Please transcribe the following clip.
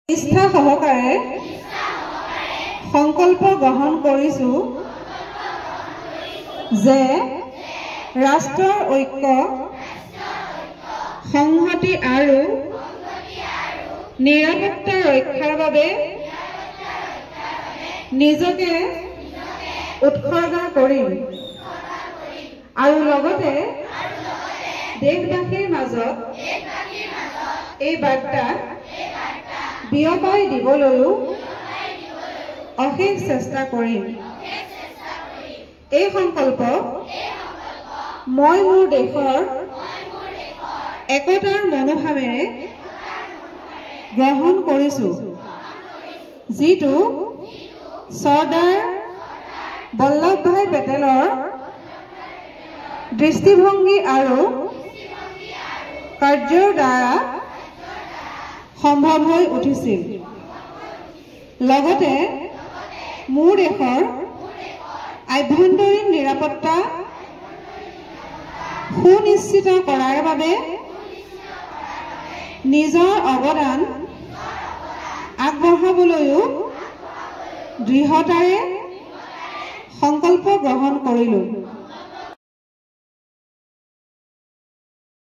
নিষ্ঠা সহকাৰে সংকল্প গ্ৰহণ কৰিছো যে ৰাষ্ট্ৰৰ ঐক্য সংহতি আৰু নিৰাপত্তা ৰক্ষাৰ বাবে নিজকে উৎসৰ্গা কৰিম আৰু লগতে দেশবাসীৰ মাজত এই বাৰ্তা বিয়পাই দিবলৈও অশেষ চেষ্টা কৰিম। এই সংকল্প মই মোৰ দেশৰ একতাৰ মনোভাৱেৰে গ্ৰহণ কৰিছো, যিটো চৰ্দাৰ বল্লভভাই পেটেলৰ দৃষ্টিভংগী আৰু কাৰ্যৰ দ্বাৰা সম্ভৱ হৈ উঠিছিল। লগতে মোৰ দেশৰ আভ্যন্তৰীণ নিৰাপত্তা সুনিশ্চিত কৰাৰ বাবে নিজৰ অৱদান আগবঢ়াবলৈও দৃঢ়তাৰে সংকল্প গ্ৰহণ কৰিলো।